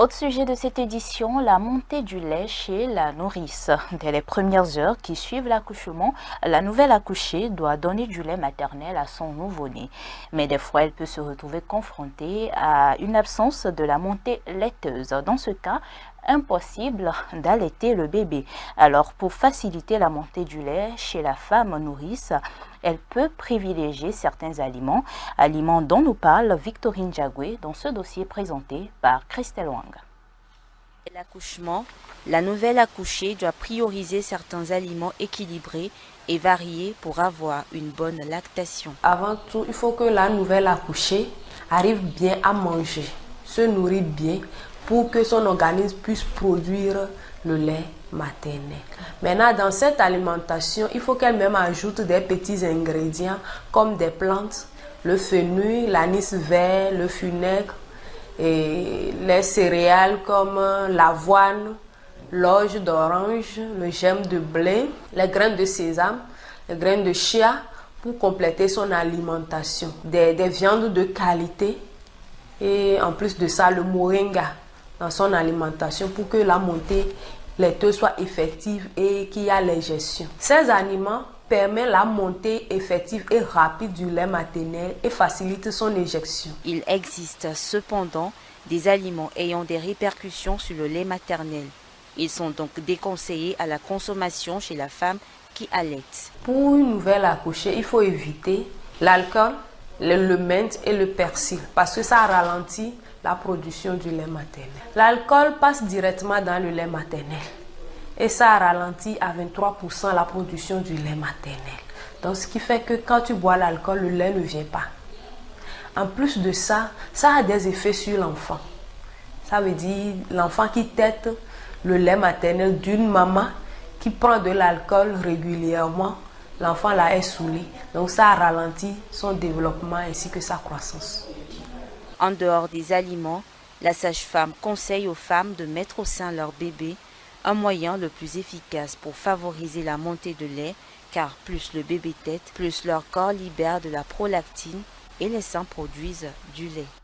Autre sujet de cette édition, la montée du lait chez la nourrice. Dès les premières heures qui suivent l'accouchement, la nouvelle accouchée doit donner du lait maternel à son nouveau-né. Mais des fois, elle peut se retrouver confrontée à une absence de la montée laiteuse. Dans ce cas, impossible d'allaiter le bébé. Alors, pour faciliter la montée du lait chez la femme nourrice, elle peut privilégier certains aliments, aliments dont nous parle Victorine Diagoué dans ce dossier présenté par Christelle Wang. L'accouchement, la nouvelle accouchée doit prioriser certains aliments équilibrés et variés pour avoir une bonne lactation. Avant tout, il faut que la nouvelle accouchée arrive bien à manger, se nourrit bien pour que son organisme puisse produire le lait maternel. Maintenant, dans cette alimentation, il faut qu'elle-même ajoute des petits ingrédients comme des plantes, le fenouil, l'anis vert, le funègre, et les céréales comme l'avoine, l'orge d'orange, le germe de blé, les graines de sésame, les graines de chia pour compléter son alimentation. Des viandes de qualité et en plus de ça le moringa dans son alimentation pour que la montée laiteuse soit effective et qu'il y ait l'ingestion. Ces aliments permettent la montée effective et rapide du lait maternel et facilitent son éjection. Il existe cependant des aliments ayant des répercussions sur le lait maternel. Ils sont donc déconseillés à la consommation chez la femme qui allaite. Pour une nouvelle accouchée, il faut éviter l'alcool, le menthe et le persil parce que ça ralentit la production du lait maternel. L'alcool passe directement dans le lait maternel et ça ralentit à 23% la production du lait maternel. Donc ce qui fait que quand tu bois l'alcool, le lait ne vient pas. En plus de ça, ça a des effets sur l'enfant. Ça veut dire l'enfant qui tète le lait maternel d'une maman qui prend de l'alcool régulièrement, l'enfant là est saoulé. Donc ça ralentit son développement ainsi que sa croissance. En dehors des aliments, la sage-femme conseille aux femmes de mettre au sein leur bébé, un moyen le plus efficace pour favoriser la montée de lait, car plus le bébé tète, plus leur corps libère de la prolactine et les seins produisent du lait.